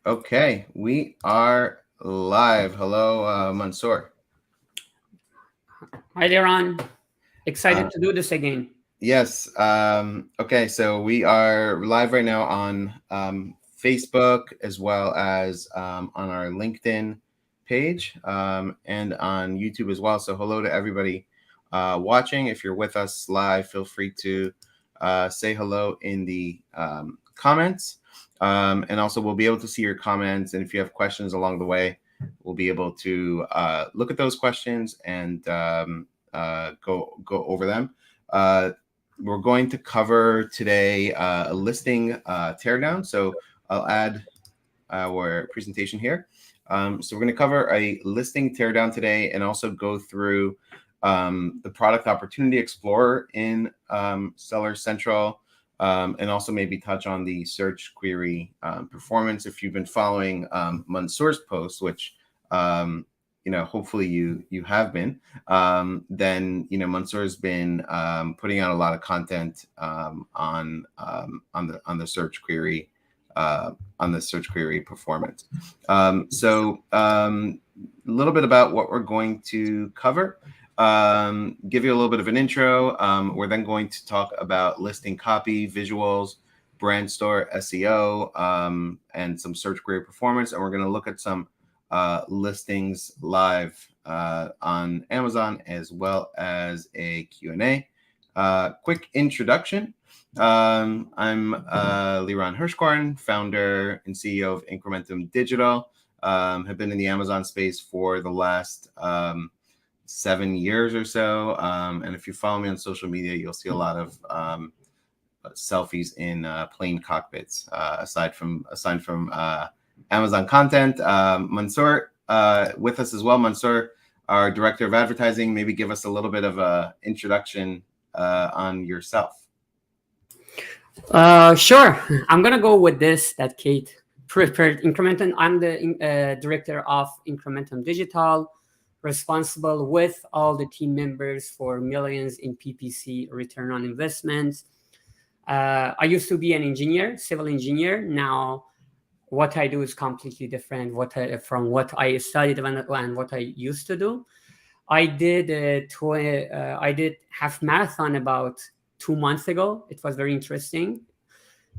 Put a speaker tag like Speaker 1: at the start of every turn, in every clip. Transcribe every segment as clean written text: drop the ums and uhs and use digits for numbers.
Speaker 1: Okay, we are live. Hello, Mansoor.
Speaker 2: Hi there, Ron.
Speaker 1: Uh,
Speaker 2: Excited to do this again.
Speaker 1: yes. Okay, so we are live right now on Facebook as well as on our LinkedIn page and on YouTube as well. So hello to everybody watching. If you're with us live, feel free to say hello in the comments. And also, we'll be able to see your comments. And if you have questions along the way, we'll be able to look at those questions and go over them. We're going to cover today a listing teardown. So I'll add our presentation here. So we're going to cover a listing teardown today and also go through the product opportunity explorer in Seller Central. And also maybe touch on the search query performance. If you've been following Mansoor's posts, which hopefully you have been, then Mansoor's been putting out a lot of content on the search query performance. So a little bit about what we're going to cover. Give you a little bit of an intro. We're then going to talk about listing copy, visuals, brand store, SEO, and some search query performance. And we're going to look at some listings live on Amazon as well as a Q&A. Quick introduction. I'm Liran Hirschkorn, founder and CEO of Incrementum Digital. Have been in the Amazon space for the last 7 years or so. And if you follow me on social media, you'll see a lot of selfies in plane cockpits. Aside from Amazon content, Mansoor with us as well. Mansoor, our director of advertising, maybe give us a little bit of a introduction on yourself.
Speaker 2: Sure. I'm gonna go with this that Kate prepared. Incrementum. I'm the director of Incrementum Digital, responsible with all the team members for millions in PPC return on investments. I used to be an engineer, civil engineer. Now, what I do is completely different from what I studied and what I used to do. I did half marathon about 2 months ago. It was very interesting,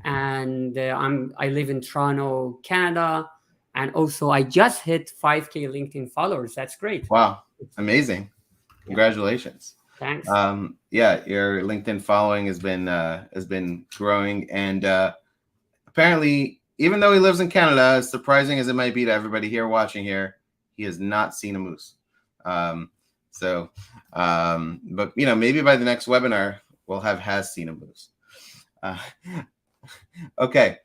Speaker 2: and I live in Toronto, Canada, and also I just hit 5K LinkedIn followers. That's great.
Speaker 1: Wow, amazing! Congratulations.
Speaker 2: Thanks.
Speaker 1: Your LinkedIn following has been growing, and apparently, even though he lives in Canada, as surprising as it might be to everybody here watching here, he has not seen a moose. But maybe by the next webinar, we'll have has seen a moose. Okay.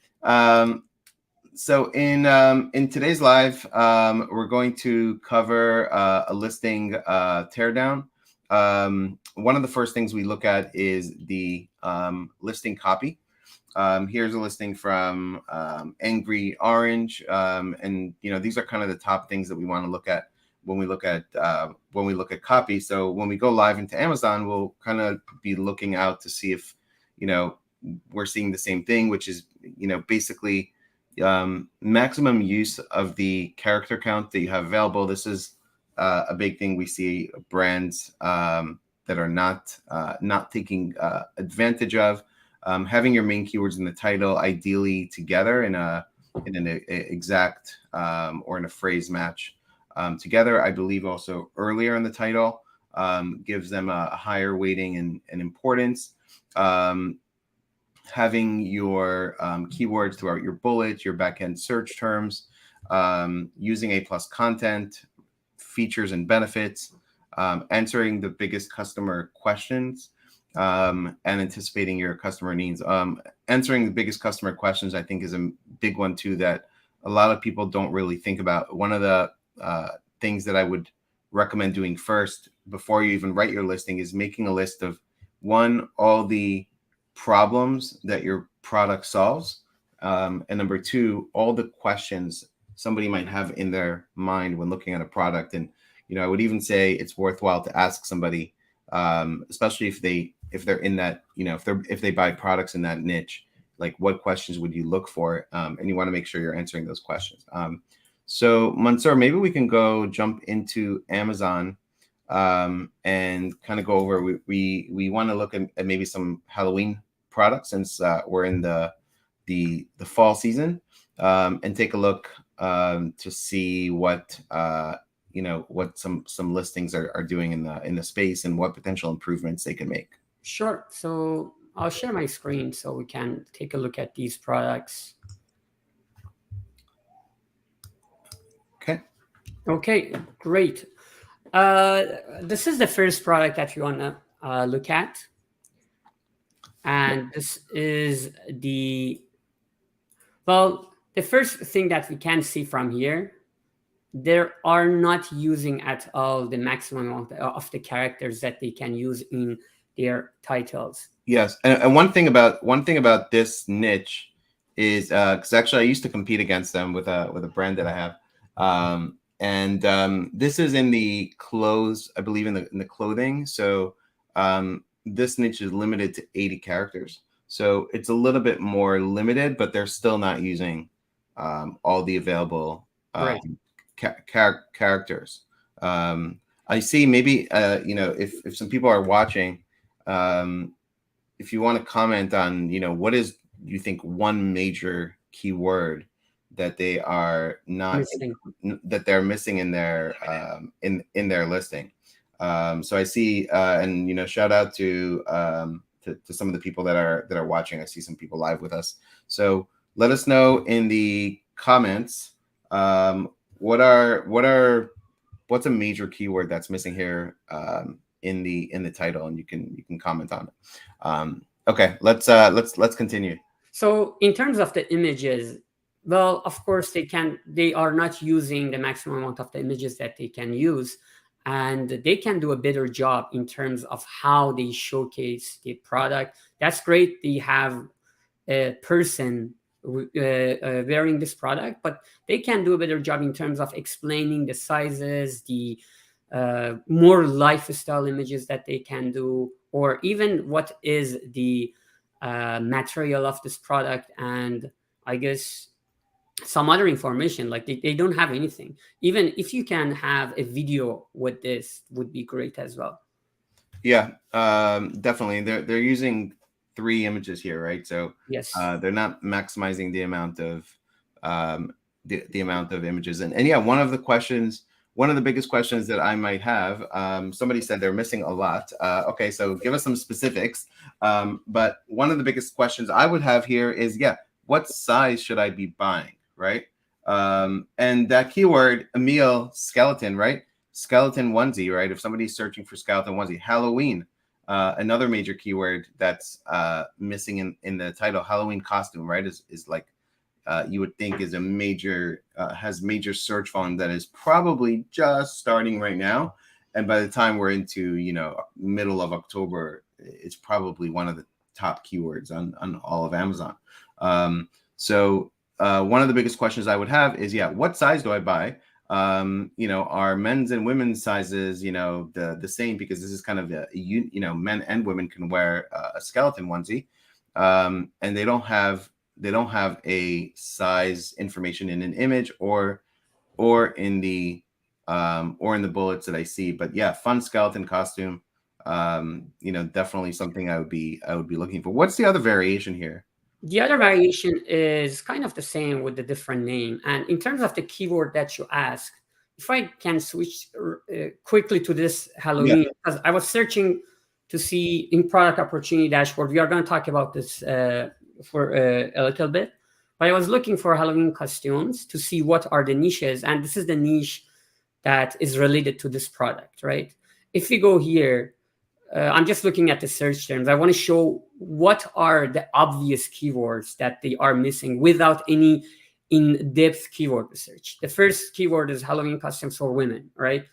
Speaker 1: So in today's live, we're going to cover a listing teardown. One of the first things we look at is the listing copy. Here's a listing from Angry Orange, and these are kind of the top things that we want to look at when we look at copy. So when we go live into Amazon, we'll kind of be looking out to see if we're seeing the same thing, which is basically maximum use of the character count that you have available. This is a big thing we see brands that are not taking advantage of. Having your main keywords in the title, ideally together in an exact or in a phrase match together. I believe also earlier in the title gives them a higher weighting and importance. Having your keywords throughout your bullets, your backend search terms, using A+ content, features and benefits, answering the biggest customer questions, and anticipating your customer needs. Answering the biggest customer questions, I think, is a big one too that a lot of people don't really think about. One of the things that I would recommend doing first before you even write your listing is making a list of all the problems that your product solves, and number two, all the questions somebody might have in their mind when looking at a product. And I would even say it's worthwhile to ask somebody, especially if they're in that, if they buy products in that niche, like what questions would you look for, and you want to make sure you're answering those questions. So Mansoor, maybe we can go jump into Amazon, and kind of go over. We want to look at maybe some Halloween products, since we're in the fall season, and take a look, to see what what some listings are doing in the space, and what potential improvements they can make.
Speaker 2: Sure. So I'll share my screen so we can take a look at these products.
Speaker 1: Okay.
Speaker 2: Okay, great. This is the first product that you want to look at. And this is the first thing that we can see from here, they are not using at all the maximum of the characters that they can use in their titles.
Speaker 1: Yes, and one thing about this niche is, because actually I used to compete against them with a brand that I have, and this is in the clothes, I believe, in the clothing. So this niche is limited to 80 characters, so it's a little bit more limited, but they're still not using all the available
Speaker 2: Right.
Speaker 1: characters. I see, maybe if some people are watching, if you want to comment on, what is, you think, one major keyword that they are not
Speaker 2: Missing.
Speaker 1: that they're missing in their in their listing. So I see, and shout out to some of the people that are watching. I see some people live with us. So let us know in the comments, what's a major keyword that's missing here, in the title, and you can comment on it. Okay, let's continue.
Speaker 2: So in terms of the images, well, of course they are not using the maximum amount of the images that they can use, and they can do a better job in terms of how they showcase the product. That's great. They have a person wearing this product, but they can do a better job in terms of explaining the sizes, the more lifestyle images that they can do, or even what is the material of this product, and I guess some other information. Like they don't have anything. Even if you can have a video with this, would be great as well.
Speaker 1: Yeah, definitely. They're using 3 images here, right? So
Speaker 2: Yes.
Speaker 1: they're not maximizing the amount of the amount of images. And yeah, one of the biggest questions that I might have, somebody said they're missing a lot. Okay, so give us some specifics. But one of the biggest questions I would have here is, yeah, what size should I be buying, right? And that keyword, Emil, skeleton, right? Skeleton onesie, right? If somebody's searching for skeleton onesie, Halloween, another major keyword that's missing in the title, Halloween costume, right? Is like, you would think is a major, has major search volume that is probably just starting right now. And by the time we're into, middle of October, it's probably one of the top keywords on all of Amazon. So one of the biggest questions I would have is, yeah, what size do I buy? Are men's and women's sizes, the same? Because this is kind of men and women can wear a skeleton onesie, and they don't have a size information in an image or in the bullets that I see. But yeah, fun skeleton costume, definitely something I would be looking for. What's the other variation here?
Speaker 2: The other variation is kind of the same with the different name. And in terms of the keyword that you ask, if I can switch quickly to this Halloween, because I was searching to see in product opportunity dashboard, we are going to talk about this for a little bit, but I was looking for Halloween costumes to see what are the niches. And this is the niche that is related to this product, right? If we go here, I'm just looking at the search terms. I want to show what are the obvious keywords that they are missing without any in-depth keyword research. The first keyword is Halloween costumes for women, right?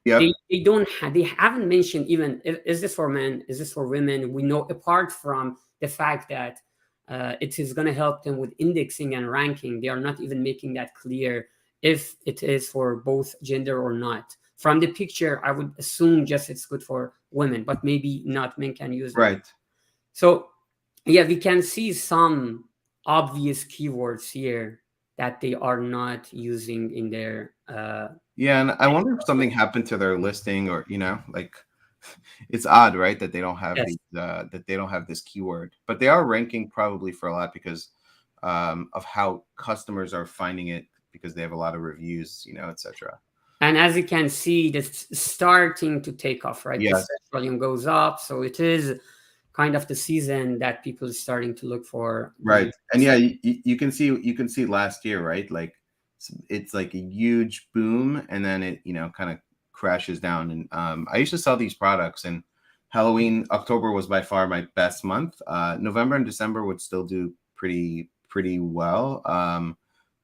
Speaker 1: Yeah.
Speaker 2: They haven't mentioned even, is this for men? Is this for women? We know, apart from the fact that it is going to help them with indexing and ranking, they are not even making that clear if it is for both gender or not. From the picture, I would assume just it's good for women, but maybe not, men can use it.
Speaker 1: Right.
Speaker 2: So Yeah, we can see some obvious keywords here that they are not using in their
Speaker 1: Yeah, and I wonder if something happened to their listing, or like it's odd, right, that they don't have
Speaker 2: yes.
Speaker 1: these that they don't have this keyword, but they are ranking probably for a lot because of how customers are finding it because they have a lot of reviews, etc.
Speaker 2: And as you can see, it's starting to take off, right? The
Speaker 1: Yes,
Speaker 2: search volume goes up, so it is kind of the season that people are starting to look for
Speaker 1: right.
Speaker 2: these.
Speaker 1: And yeah, you can see last year, right? Like it's like a huge boom, and then it kind of crashes down. And I used to sell these products, and Halloween, October was by far my best month. November and December would still do pretty well,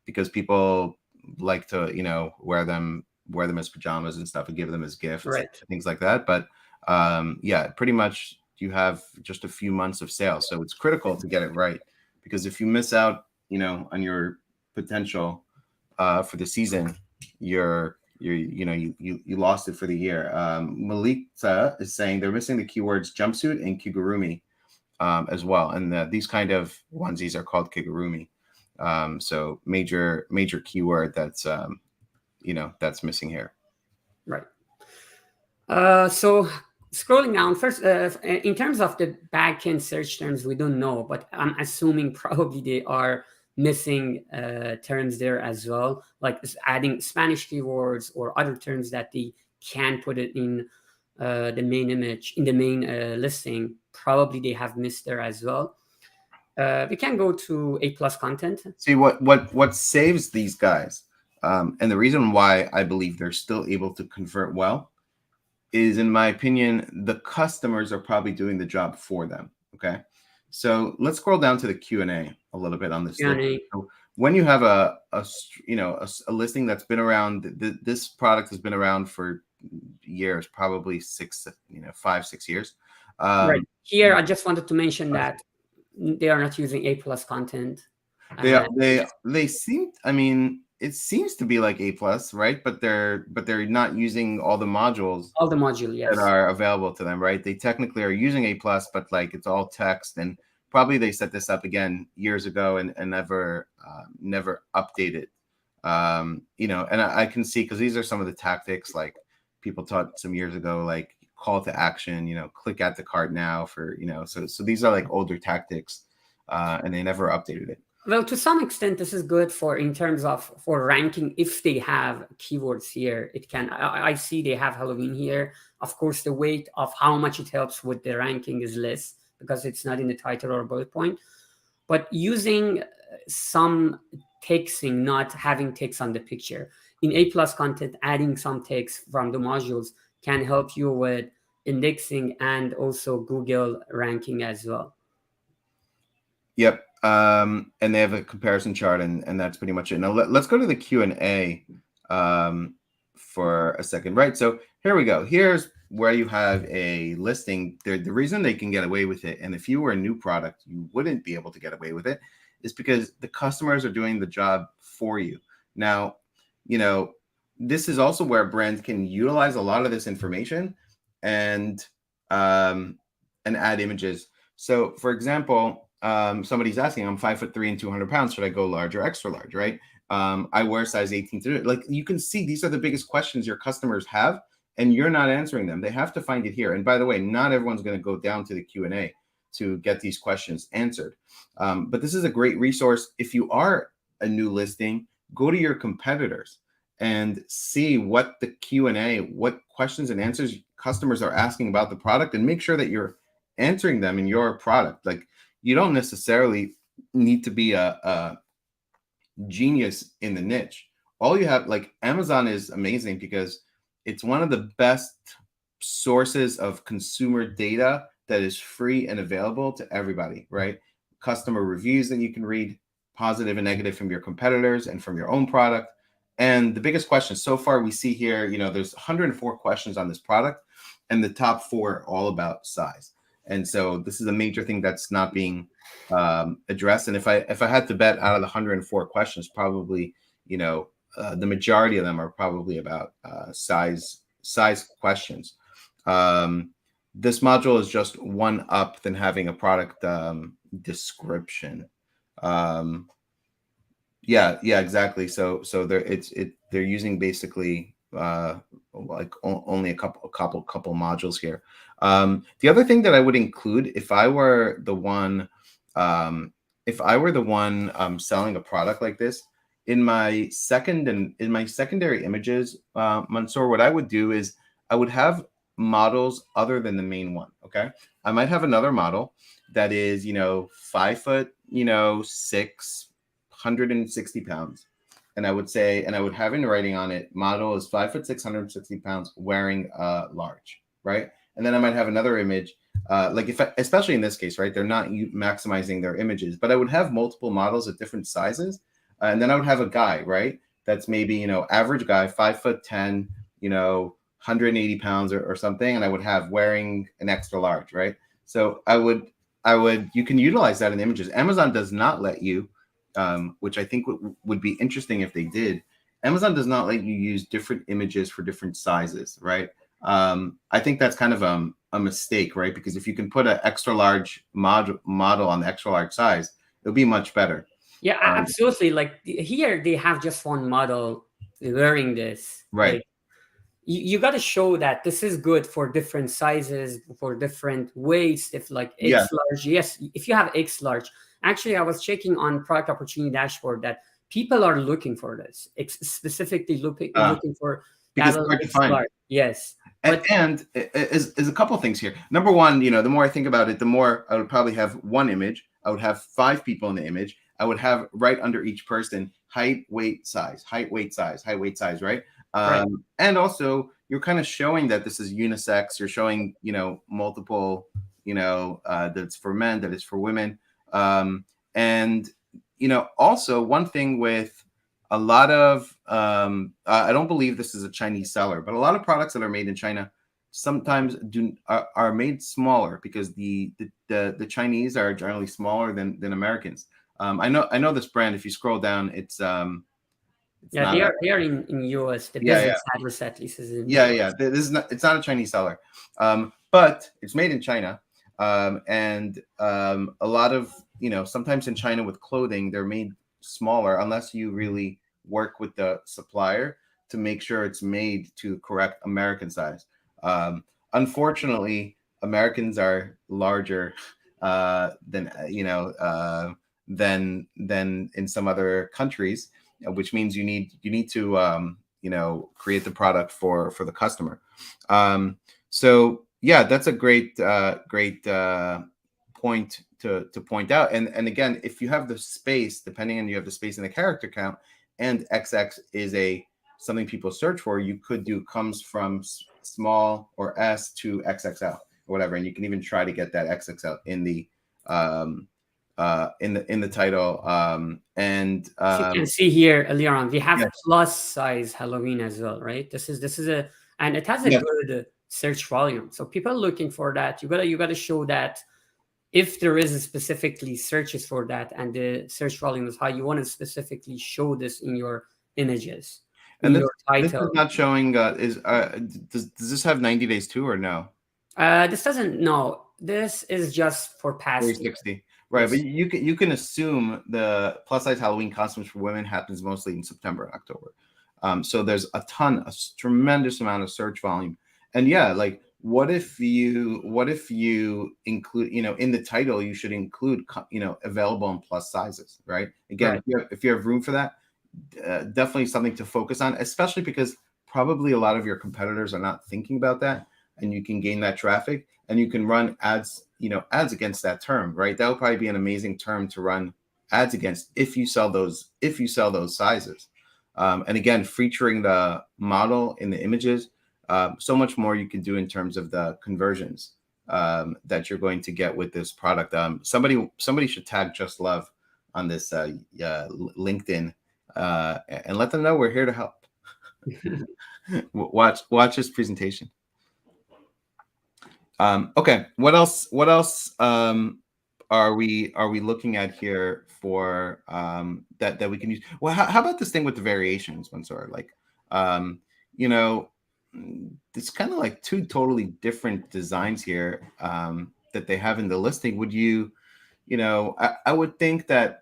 Speaker 1: because people like to wear them as pajamas and stuff and give them as gifts,
Speaker 2: Right.
Speaker 1: things like that. But yeah, pretty much you have just a few months of sales, so it's critical to get it right, because if you miss out on your potential for the season, you lost it for the year. Malika is saying they're missing the keywords jumpsuit and kigurumi, as well, and these kind of onesies are called kigurumi. So major keyword that's missing here.
Speaker 2: Right. So scrolling down first, in terms of the backend search terms, we don't know, but I'm assuming probably they are missing terms there as well, like adding Spanish keywords or other terms that they can put it in the main image, in the main listing. Probably they have missed there as well. We can go to A plus content.
Speaker 1: See what saves these guys, and the reason why I believe they're still able to convert well is, in my opinion, the customers are probably doing the job for them. Okay, so let's scroll down to the Q&A a little bit on this list.
Speaker 2: Q&A.
Speaker 1: So when you have a listing that's been around, this product has been around for years, probably 5-6 years.
Speaker 2: Right.
Speaker 1: Um,
Speaker 2: Here, I just wanted to mention that they are not using A plus content.
Speaker 1: they
Speaker 2: And
Speaker 1: they seem. I mean, it seems to be like A plus, right? But they're not using all the modules
Speaker 2: all the module,
Speaker 1: that
Speaker 2: yes.
Speaker 1: are available to them, right? They technically are using A plus, but like it's all text, and probably they set this up again years ago and never updated. And I can see, because these are some of the tactics like people taught some years ago, like call to action, click at the cart now for so these are like older tactics, and they never updated it.
Speaker 2: Well, to some extent, this is good for in terms of for ranking. If they have keywords here, it can. I see they have Halloween here. Of course, the weight of how much it helps with the ranking is less because it's not in the title or bullet point. But using some texting, not having text on the picture in A plus content, adding some text from the modules can help you with indexing and also Google ranking as well.
Speaker 1: Yep. And they have a comparison chart, and that's pretty much it. Now let's go to the Q&A for a second, right? So here we go. Here's where you have a listing. The reason they can get away with it, and if you were a new product, you wouldn't be able to get away with it, is because the customers are doing the job for you. Now, this is also where brands can utilize a lot of this information and add images. So, for example, somebody's asking, I'm 5'3" and 200 pounds. Should I go large or extra large? Right? I wear size 18 to do it. Like, you can see, these are the biggest questions your customers have, and you're not answering them. They have to find it here. And by the way, not everyone's going to go down to the Q&A to get these questions answered. But this is a great resource. If you are a new listing, go to your competitors and see what the Q&A, what questions and answers customers are asking about the product, and make sure that you're answering them in your product. Like, you don't necessarily need to be a genius in the niche. All you have, like, Amazon is amazing because it's one of the best sources of consumer data that is free and available to everybody, right? Customer reviews that you can read, positive and negative, from your competitors and from your own product. And the biggest question so far we see here, there's 104 questions on this product, and the top 4 are all about size. And so this is a major thing that's not being addressed. And if I had to bet, out of the 104 questions, probably the majority of them are probably about size questions. this module is just one up than having a product description. Um, yeah, exactly. So they're using basically like only a couple modules here. The other thing that I would include if I were the one um, selling a product like this, in my secondary images, Mansoor, what I would do is I would have models other than the main one. Okay, I might have another model that is 5 foot 6, 160 pounds. And I would say, and I would have in writing on it, model is 5 foot 6, 160 pounds, wearing large, right? And then I might have another image, like especially in this case, right? They're not maximizing their images, but I would have multiple models at different sizes, and then I would have a guy, right? That's maybe average guy, 5'10", 180 pounds or something, and I would have wearing an extra large, right? So you can utilize that in images. Amazon does not let you, which I think would be interesting if they did. Amazon does not let you use different images for different sizes, right? I think that's kind of a mistake, right? Because if you can put an extra large model on the extra large size, it'll be much better.
Speaker 2: Yeah, absolutely. Like here, they have just one model wearing this.
Speaker 1: Right.
Speaker 2: Like you got to show that this is good for different sizes, for different weights. If like
Speaker 1: Yeah.
Speaker 2: X large, yes, if you have X large. Actually, I was checking on product opportunity dashboard that people are looking for this, specifically looking for
Speaker 1: Because
Speaker 2: that
Speaker 1: it's hard to
Speaker 2: X
Speaker 1: find.
Speaker 2: large. Yes,
Speaker 1: And is a couple things here. Number one, the more I think about it, the more I would probably have one image. I would have 5 people in the image. I would have right under each person height, weight, size, height, weight, size, height, weight, size, right?
Speaker 2: right.
Speaker 1: And also you're kind of showing that this is unisex. You're showing, multiple, that it's for men, that it's for women. And, also one thing with a lot of I don't believe this is a Chinese seller, but a lot of products that are made in China sometimes are made smaller because the Chinese are generally smaller than Americans. I know this brand. If you scroll down, it's
Speaker 2: Yeah,
Speaker 1: not
Speaker 2: they are in US. The
Speaker 1: yeah,
Speaker 2: business address at least is in
Speaker 1: yeah.
Speaker 2: US.
Speaker 1: This is not, it's not a Chinese seller, but it's made in China, and a lot of sometimes in China with clothing they're made smaller unless you really work with the supplier to make sure it's made to correct American size. Unfortunately, Americans are larger than than in some other countries, which means you need to create the product for the customer. So yeah, that's a great point to point out. And again, if you have the space, depending on you have the space in the character count, and XX is something people search for, you could do comes from small or S to XXL or whatever, and you can even try to get that XXL in the in the title. And
Speaker 2: As you can see here, Leon, we have
Speaker 1: yes,
Speaker 2: plus size Halloween as well, right? This is a, and it has a
Speaker 1: yes.
Speaker 2: good search volume. So people looking for that, you gotta show that if there is a specifically searches for that and the search volume is high, you want to specifically show this in your images, in
Speaker 1: And
Speaker 2: your
Speaker 1: this is
Speaker 2: title.
Speaker 1: not showing. Does this have 90 days too or no?
Speaker 2: This doesn't, no, this is just for past year.
Speaker 1: 360. Right, but
Speaker 2: Yes,
Speaker 1: you can assume the plus size Halloween costumes for women happens mostly in September and October. So there's a tremendous amount of search volume. And yeah, like what if you include, in the title you should include available in plus sizes, right? Again,
Speaker 2: right.
Speaker 1: if you have room for that, definitely something to focus on, especially because probably a lot of your competitors are not thinking about that, and you can gain that traffic and you can run ads against that term, right? That would probably be an amazing term to run ads against if you sell those sizes. And again, featuring the model in the images, so much more you can do in terms of the conversions that you're going to get with this product. Somebody should tag Just Love on this LinkedIn and let them know we're here to help. Watch this presentation. Okay, what else? Are we looking at here for that we can use? Well, how about this thing with the variations, Mansoor? Like, you know, it's kind of like two totally different designs here that they have in the listing. Would you, I would think that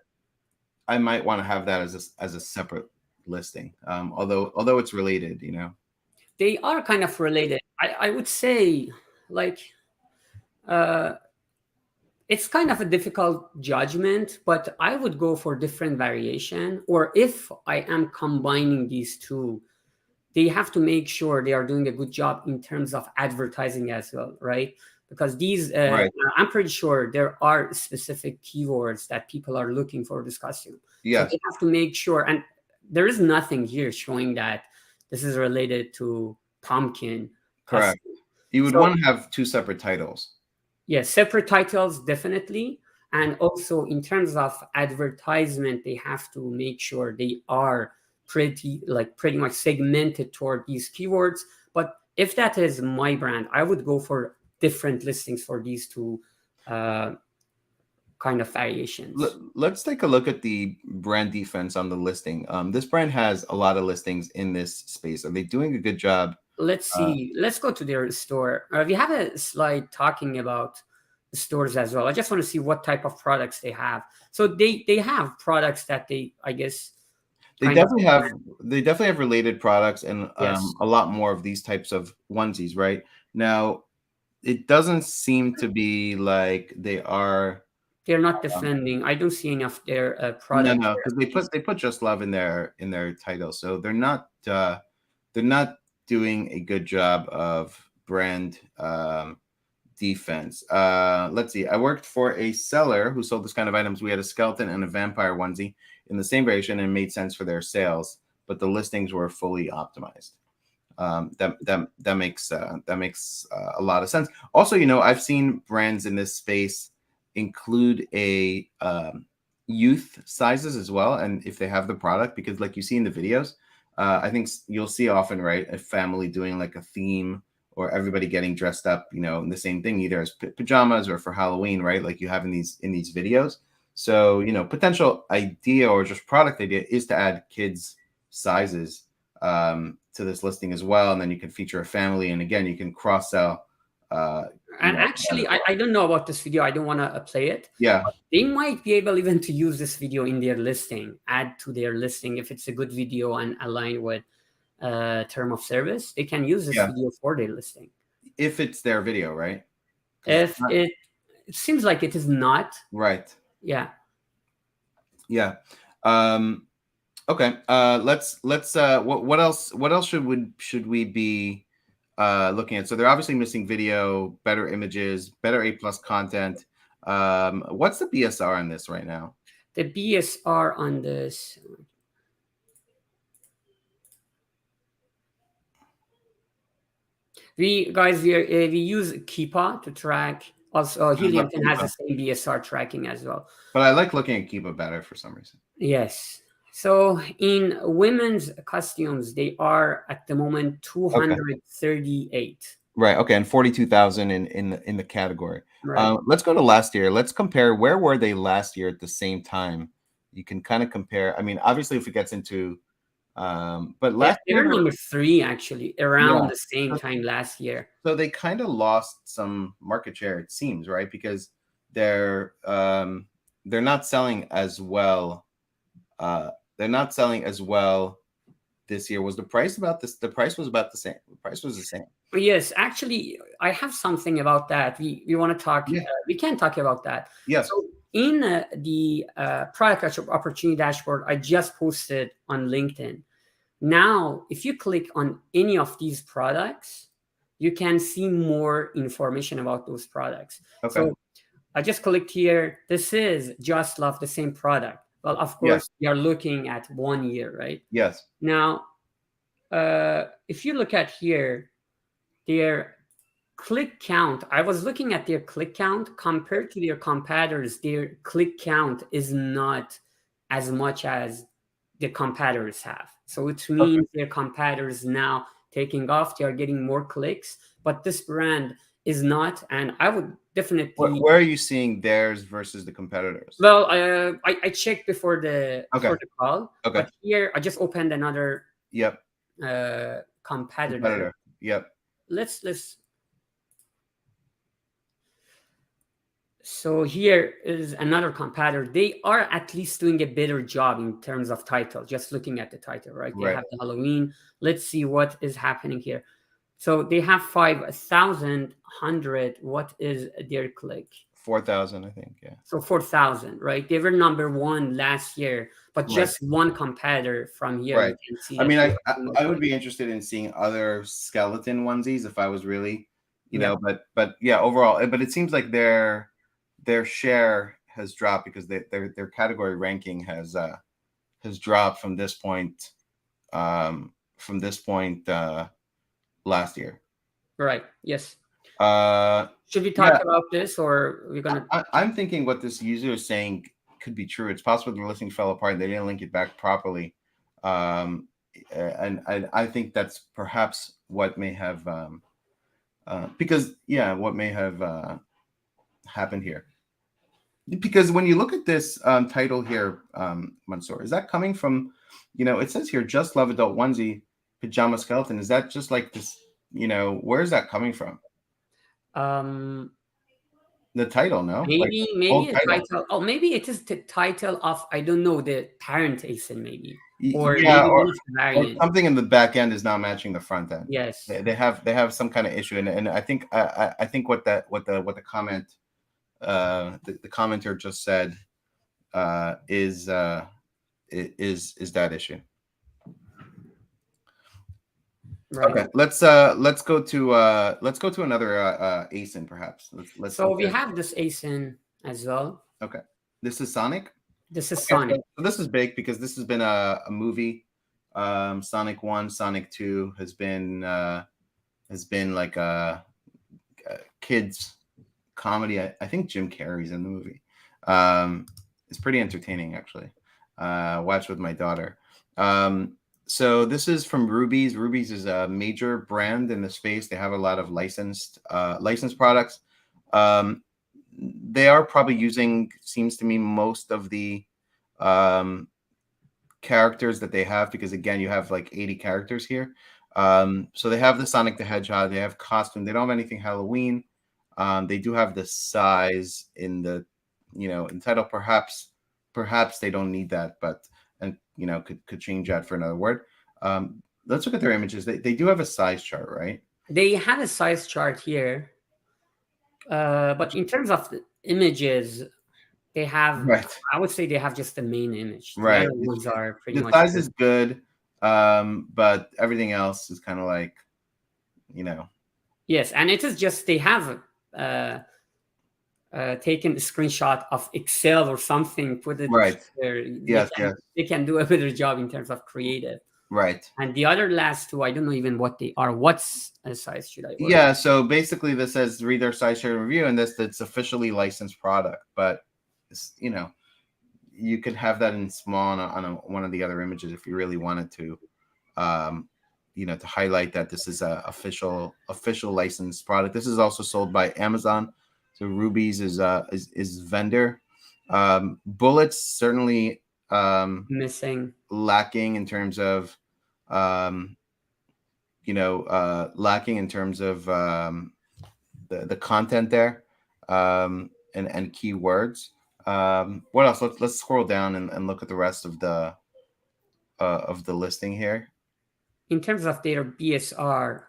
Speaker 1: I might want to have that as a separate listing. Although it's related,
Speaker 2: They are kind of related. I would say, like, uh, it's kind of a difficult judgment, but I would go for different variation. Or if I am combining these two, they have to make sure they are doing a good job in terms of advertising as well, right? Because these,
Speaker 1: Right.
Speaker 2: I'm pretty sure there are specific keywords that people are looking for this costume. So
Speaker 1: Yes,
Speaker 2: they have to make sure, and there is nothing here showing that this is related to pumpkin
Speaker 1: correct.
Speaker 2: costume.
Speaker 1: You would
Speaker 2: So
Speaker 1: want to have two separate titles.
Speaker 2: yes, separate titles definitely, and also in terms of advertisement, they have to make sure they are pretty much segmented toward these keywords. But if that is my brand, I would go for different listings for these two uh, kind of variations.
Speaker 1: Let's take a look at the brand defense on the listing. This brand has a lot of listings in this space. Are they doing a good job?
Speaker 2: Let's
Speaker 1: Uh,
Speaker 2: see. Let's go to their store. We have a slide talking about the stores as well. I just want to see what type of products they have. So they have products that they, I guess,
Speaker 1: they
Speaker 2: kind of.
Speaker 1: definitely have they definitely have related products and
Speaker 2: Yes,
Speaker 1: a lot more of these types of onesies. Right now, it doesn't seem to be like they are.
Speaker 2: they're not
Speaker 1: Um,
Speaker 2: defending. I don't see enough their
Speaker 1: no,
Speaker 2: products
Speaker 1: no,
Speaker 2: there
Speaker 1: because
Speaker 2: at least.
Speaker 1: they put just love in their title, so they're not doing a good job of brand defense. Let's see. I worked for a seller who sold this kind of items. We had a skeleton and a vampire onesie in the same variation and made sense for their sales, but the listings were fully optimized. That makes a lot of sense. Also, I've seen brands in this space include a youth sizes as well, and if they have the product, because like you see in the videos, I think you'll see often, right, a family doing like a theme or everybody getting dressed up, in the same thing, either as pajamas or for Halloween, right? Like you have in these videos. So, potential idea or just product idea is to add kids sizes to this listing as well, and then you can feature a family, and again, you can cross sell.
Speaker 2: And
Speaker 1: That
Speaker 2: actually,
Speaker 1: as well.
Speaker 2: I don't know about this video. I don't want to play it.
Speaker 1: Yeah,
Speaker 2: They might be able even to use this video in their listing, add to their listing if it's a good video and aligned with term of service. They can use this
Speaker 1: yeah.
Speaker 2: video for their listing.
Speaker 1: If it's their video, right? Because
Speaker 2: If it seems like it is not,
Speaker 1: right,
Speaker 2: yeah.
Speaker 1: yeah. Okay. Let's. What else should we be looking at? So they're obviously missing video, better images, better A+ content. What's the BSR on this right now?
Speaker 2: The BSR on this. We use Keepa to track. Also,
Speaker 1: I love
Speaker 2: Heliumton has the
Speaker 1: Kiva,
Speaker 2: same BSR tracking as well.
Speaker 1: but I like looking at Kiva better for some reason.
Speaker 2: Yes. So in women's costumes, they are at the moment
Speaker 1: Okay.
Speaker 2: 238.
Speaker 1: Right. Okay. And 42,000 in the category.
Speaker 2: Right.
Speaker 1: Let's go to last year. Let's compare where were they last year at the same time. You can kind of compare. I mean, obviously, if it gets into, but last year,
Speaker 2: They're number three actually
Speaker 1: yeah.
Speaker 2: around the same time last year.
Speaker 1: So they kind of lost some market share, it seems, right? Because they're not selling as well. They're not selling as well this year. Was the price about this? The price was about the same. The price was the same.
Speaker 2: Yes, actually, I have something about that. We want to talk.
Speaker 1: Yeah.
Speaker 2: We can talk about that.
Speaker 1: Yes.
Speaker 2: So in the product opportunity dashboard, I just posted on LinkedIn. Now, if you click on any of these products, you can see more information about those products.
Speaker 1: Okay.
Speaker 2: So I just clicked here. This is Just Love, the same product. Well, of
Speaker 1: Yes.
Speaker 2: course, you're looking at 1 year, right?
Speaker 1: Yes.
Speaker 2: Now, if you look at here, their click count, I was looking at their click count compared to their competitors. Their click count is not as much as the competitors have. So it means their competitors now taking off, they are getting more clicks, but this brand is not. And I would definitely.
Speaker 1: Where are you seeing theirs versus the competitors?
Speaker 2: Well, I checked before the
Speaker 1: Okay.
Speaker 2: call,
Speaker 1: Okay.
Speaker 2: but here I just opened another
Speaker 1: Yep.
Speaker 2: competitor.
Speaker 1: Yep.
Speaker 2: Let's. So here is another competitor. They are at least doing a better job in terms of title. Just looking at the title, right? They
Speaker 1: Right.
Speaker 2: have the Halloween. Let's see what is happening here. So they have 5,100. What is their click?
Speaker 1: 4,000, I think. Yeah.
Speaker 2: So 4,000, right? They were number one last year, but
Speaker 1: Right.
Speaker 2: just one competitor from here.
Speaker 1: Right.
Speaker 2: You can see
Speaker 1: I
Speaker 2: that
Speaker 1: mean,
Speaker 2: they
Speaker 1: I
Speaker 2: are
Speaker 1: I
Speaker 2: doing
Speaker 1: I would
Speaker 2: good.
Speaker 1: be interested in seeing other skeleton onesies if I was really,
Speaker 2: Yeah,
Speaker 1: but yeah, overall, but it seems like their share has dropped because their category ranking has dropped from this point last year.
Speaker 2: right. Yes.
Speaker 1: Uh,
Speaker 2: Should we
Speaker 1: yeah,
Speaker 2: talk about this, or we're gonna?
Speaker 1: I'm thinking what this user is saying could be true. It's possible the listing fell apart. They didn't link it back properly. Um, and I think that's perhaps what may have, because, yeah, what may have happened here. Because when you look at this title here, Mansoor, is that coming from, it says here, just love adult onesie, pajama skeleton. Is that just like this, where is that coming from?
Speaker 2: Um,
Speaker 1: The title, no? Like
Speaker 2: maybe
Speaker 1: old
Speaker 2: the
Speaker 1: title.
Speaker 2: title. Oh, maybe it is the title of, I don't know, the parent ASIN, maybe, or
Speaker 1: Yeah,
Speaker 2: maybe one of the
Speaker 1: or
Speaker 2: variants.
Speaker 1: something in the back end is not matching the front end.
Speaker 2: Yes.
Speaker 1: They have some kind of issue, and I think I think what the comment the commenter just said is that issue.
Speaker 2: Right.
Speaker 1: Okay, let's go to another ASIN perhaps. Let's
Speaker 2: So
Speaker 1: look
Speaker 2: we
Speaker 1: at.
Speaker 2: have this ASIN as well.
Speaker 1: Okay, this is Sonic.
Speaker 2: This is
Speaker 1: Okay,
Speaker 2: Sonic.
Speaker 1: so this is big because this has been a movie. Sonic 1, Sonic 2 has been like a kids comedy. I think Jim Carrey's in the movie. It's pretty entertaining actually. Watched with my daughter. So this is from Rubies. Rubies is a major brand in the space. They have a lot of licensed products. They are probably using, seems to me, most of the um, characters that they have, because again, you have like 80 characters here. So they have the Sonic the Hedgehog. They have costume. They don't have anything Halloween. They do have the size in the, in title. Perhaps they don't need that, but and could change that for another word. Let's look at their images. They do have a size chart, right?
Speaker 2: They have a size chart here, but in terms of the images, they have.
Speaker 1: Right.
Speaker 2: I would say they have just the main image. The
Speaker 1: Right.
Speaker 2: other ones are pretty
Speaker 1: The
Speaker 2: much
Speaker 1: size
Speaker 2: good.
Speaker 1: is good, but everything else is kind of like,
Speaker 2: Yes, and it is just they have taken a screenshot of Excel or something, put it
Speaker 1: right.
Speaker 2: there.
Speaker 1: Yes. Yes.
Speaker 2: They can do a better job in terms of creative.
Speaker 1: Right.
Speaker 2: And the other last two, I don't know even what they are. What's a size should I work?
Speaker 1: Yeah, so basically this says read their size share review, and it's officially licensed product, but you could have that in small on one of the other images if you really wanted to, to highlight that this is a official licensed product. This is also sold by Amazon, so Rubies is vendor. Bullets certainly
Speaker 2: Missing.
Speaker 1: lacking in terms of lacking in terms of the content there, and keywords. What else? Let's scroll down and look at the rest of the listing here.
Speaker 2: In terms of their BSR,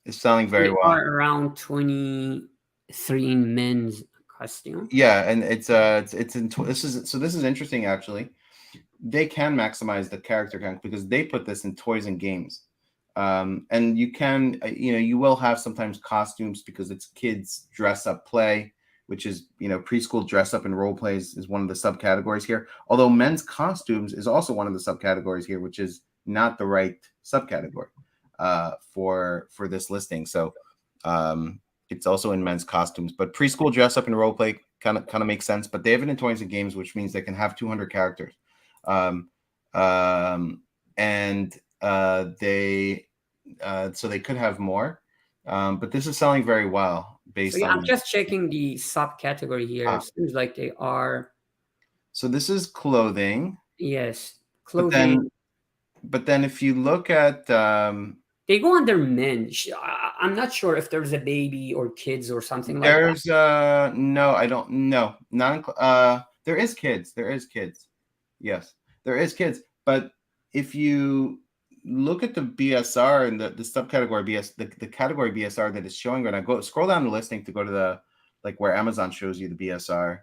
Speaker 1: It's selling very
Speaker 2: they
Speaker 1: well.
Speaker 2: are around 23 in men's costume.
Speaker 1: Yeah, and it's in this is interesting actually. They can maximize the character count because they put this in toys and games. And you can, you will have sometimes costumes because it's kids dress up play, which is, preschool dress up and role plays is one of the subcategories here. Although men's costumes is also one of the subcategories here, which is not the right subcategory for this listing. So it's also in men's costumes, but preschool dress up and role play kind of makes sense. But they have it in toys and games, which means they can have 200 characters. And they so they could have more, but this is selling very well based on.
Speaker 2: I'm just checking the subcategory here. It seems like they are.
Speaker 1: So this is clothing.
Speaker 2: Yes, clothing.
Speaker 1: But then if you look at,
Speaker 2: They go under men. I'm not sure if there's a baby or kids or something like that.
Speaker 1: There's no, I don't, no, not there is kids. There is kids. Yes, there is kids. But if you look at the BSR and the subcategory the category BSR that is showing right now, go scroll down the listing to go to the like where Amazon shows you the BSR.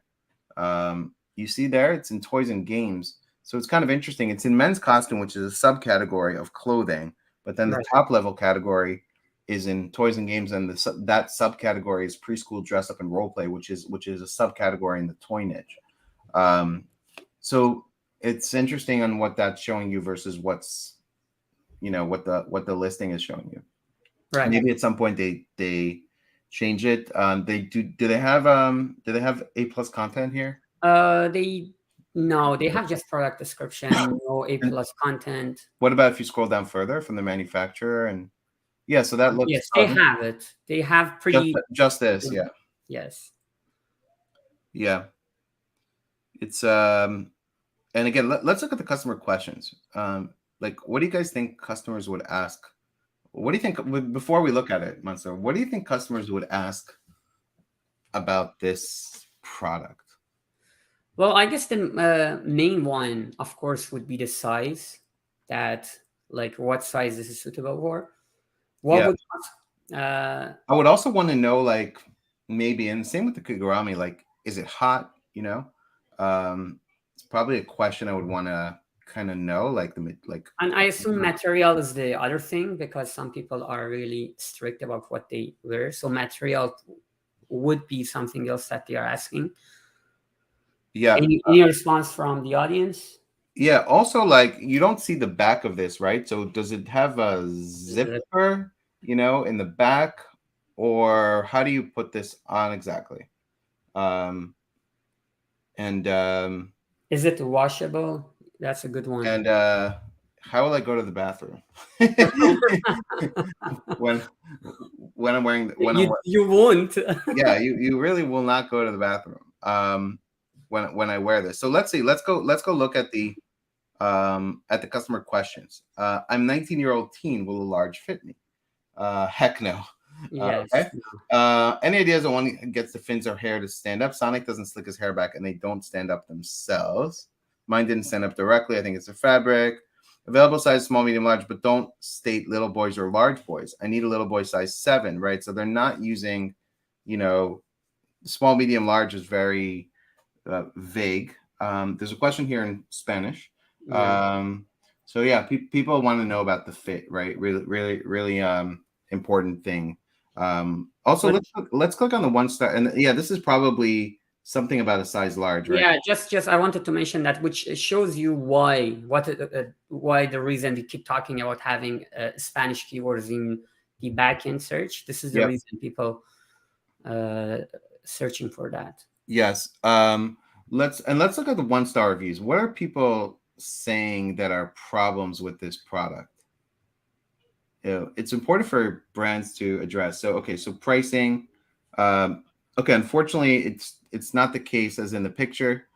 Speaker 1: You see there, it's in toys and games. So it's kind of interesting. It's in men's costume, which is a subcategory of clothing, but then the top level category is in toys and games, and that subcategory is preschool dress up and role play, which is a subcategory in the toy niche. So it's interesting on what that's showing you versus what's what the listing is showing you.
Speaker 2: Right.
Speaker 1: Maybe at some point they change it. They do they have A+ content here?
Speaker 2: They have just product description, no A+ content.
Speaker 1: What about if you scroll down further from the manufacturer? And yeah, so that looks,
Speaker 2: yes, they have it. They have pretty
Speaker 1: just this, yeah.
Speaker 2: Yes.
Speaker 1: Yeah. It's and again, let's look at the customer questions. Like, what do you guys think customers would ask? What do you think, before we look at it, Mansour, what do you think customers would ask about this product?
Speaker 2: Well, I guess the main one, of course, would be the size. That, like, what size this is suitable for. What would
Speaker 1: I would also want to know, like, maybe, and same with the Kigurumi, like, is it hot? It's probably a question I would want to kind of know, like
Speaker 2: and I assume material is the other thing, because some people are really strict about what they wear, so material would be something else that they are asking.
Speaker 1: Yeah.
Speaker 2: Any response from the audience?
Speaker 1: Yeah. Also, like, you don't see the back of this, right? So does it have a zipper, in the back, or how do you put this on exactly?
Speaker 2: Is it washable? That's a good one.
Speaker 1: And how will I go to the bathroom when I'm wearing
Speaker 2: you won't.
Speaker 1: Yeah, you really will not go to the bathroom when I wear this. So let's see. Let's go look at the customer questions. I'm 19-year-old teen. Will a large fit me? Heck no.
Speaker 2: Yes.
Speaker 1: Okay. Any ideas on one gets the fins or hair to stand up? Sonic doesn't slick his hair back, and they don't stand up themselves. Mine didn't stand up directly. I think it's a fabric. Available size, small, medium, large, but don't state little boys or large boys. I need a little boy size 7, right? So they're not using, small, medium, large is very vague. There's a question here in Spanish.
Speaker 2: Yeah.
Speaker 1: So yeah, people want to know about the fit, right? Really, really, really important thing. Also, let's click on the 1 star, and yeah, this is probably something about a size large, right?
Speaker 2: Yeah, just I wanted to mention that, which shows you why the reason we keep talking about having Spanish keywords in the backend search. This is the reason people searching for that.
Speaker 1: Yes. Let's look at the 1 star reviews. What are people saying that are problems with this product? It's important for brands to address. So pricing. Unfortunately, it's not the case as in the picture.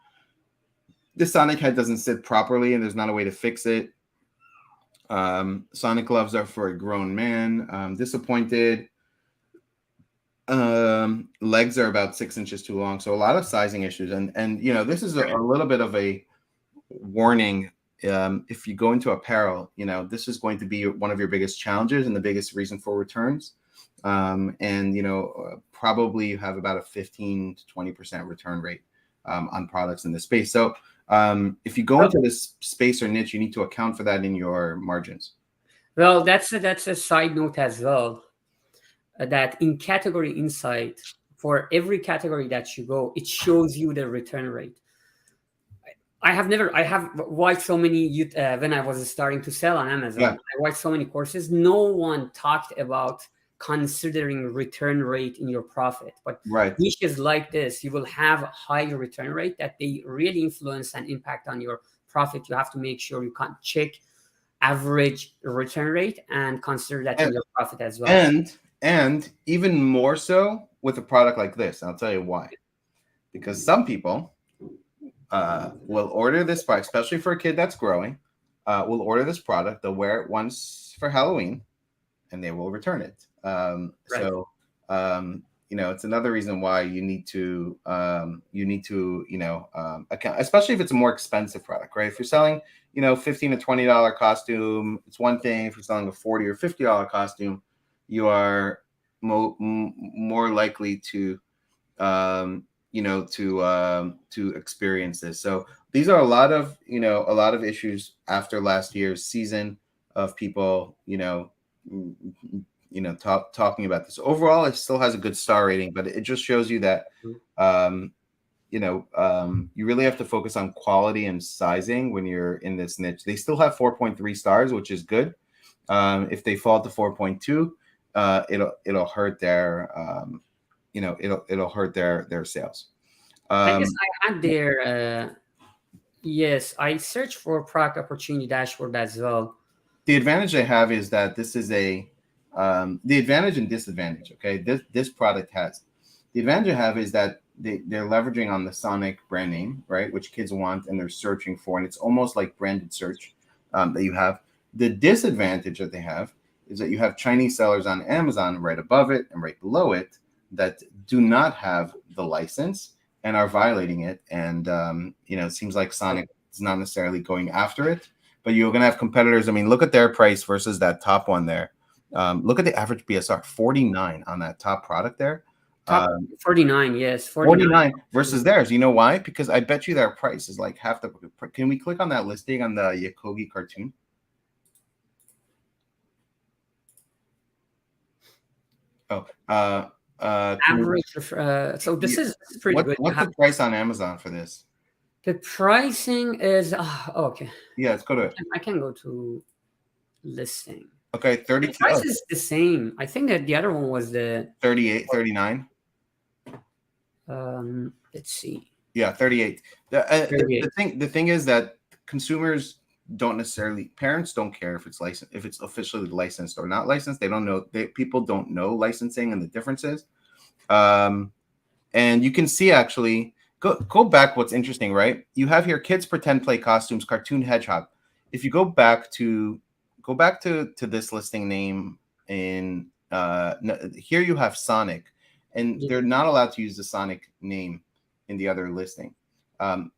Speaker 1: The Sonic head doesn't sit properly, and there's not a way to fix it. Sonic gloves are for a grown man. Disappointed. Legs are about 6 inches too long, so a lot of sizing issues. And this is a little bit of a warning. If you go into apparel, this is going to be one of your biggest challenges and the biggest reason for returns. Probably you have about a 15 to 20% return rate on products in this space. So if you go into this space or niche, you need to account for that in your margins.
Speaker 2: Well, that's a side note as well. That in Category Insight, for every category that you go, it shows you the return rate. I have watched so many when I was starting to sell on Amazon. Yeah. I watched so many courses. No one talked about considering return rate in your profit, but niches like this, you will have a high return rate that they really influence and impact on your profit. You have to make sure you can check average return rate and consider that in your profit as well.
Speaker 1: And even more so with a product like this. I'll tell you why. Because some people will order this product, especially for a kid that's growing, will order this product. They'll wear it once for Halloween, and they will return it.
Speaker 2: Right.
Speaker 1: It's another reason why you need to account, especially if it's a more expensive product, right? If you're selling, $15 to $20 costume, it's one thing. If you're selling a $40 or $50 costume, you are more likely to to experience this. So these are a lot of issues after last year's season of people, talking about this. Overall, it still has a good star rating, but it just shows you that, um, you really have to focus on quality and sizing when you're in this niche. They still have 4.3 stars, which is good. If they fall to 4.2, it'll hurt their, it'll hurt their sales.
Speaker 2: I guess I had their yes, I searched for product opportunity dashboard as well.
Speaker 1: The advantage they have is that this is the advantage and disadvantage. Okay, this product has the advantage you have is that they're leveraging on the Sonic brand name, right, which kids want and they're searching for, and it's almost like branded search that you have. The disadvantage that they have is that you have Chinese sellers on Amazon right above it and right below it that do not have the license and are violating it. And it seems like Sonic is not necessarily going after it, but you're going to have competitors. I mean, look at their price versus that top one there. Look at the average BSR, 49 on that top product there.
Speaker 2: Top 49, yes,
Speaker 1: 49 versus theirs. You know why? Because I bet you their price is like half the. Can we click on that listing on the Yakogi cartoon? Oh,
Speaker 2: average. So this is pretty good.
Speaker 1: What's the price on Amazon for this?
Speaker 2: The pricing is okay.
Speaker 1: Yeah, let's go to it.
Speaker 2: I can go to listing.
Speaker 1: Okay, 30.
Speaker 2: The price is the same. I think that the other one was the
Speaker 1: 38, 39.
Speaker 2: Let's see.
Speaker 1: Yeah, 38. 38. The thing is that consumers don't necessarily, parents don't care if it's licensed, if it's officially licensed or not licensed. They don't know. People don't know licensing and the differences. And you can see actually go back. What's interesting, right? You have here kids pretend play costumes, cartoon hedgehog. If you go back to this listing name in here you have Sonic, and they're not allowed to use the Sonic name in the other listing. But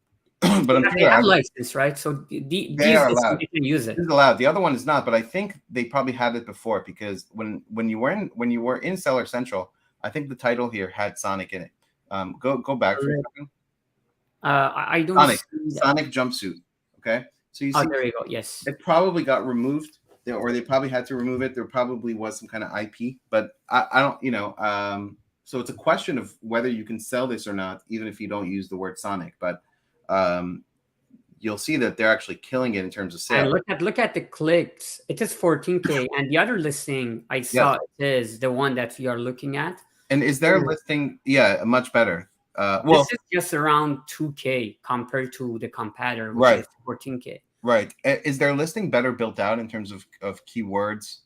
Speaker 1: I'm sure
Speaker 2: they have license, right? So
Speaker 1: they are allowed.
Speaker 2: You can use it.
Speaker 1: It's allowed. The other one is not, but I think they probably had it before because when you were in Seller Central, I think the title here had Sonic in it. Go back for a second.
Speaker 2: I don't
Speaker 1: Sonic jumpsuit. Okay, so you see,
Speaker 2: there you go. Yes,
Speaker 1: it probably got removed, or they probably had to remove it. There probably was some kind of IP, but I don't, so it's a question of whether you can sell this or not, even if you don't use the word Sonic. But you'll see that they're actually killing it in terms of sales.
Speaker 2: And look at the clicks. It is 14K, and the other listing I saw is the one that we are looking at.
Speaker 1: And is their listing, much better?
Speaker 2: This is just around 2K compared to the competitor, which is 14K.
Speaker 1: Right. Is their listing better built out in terms of keywords?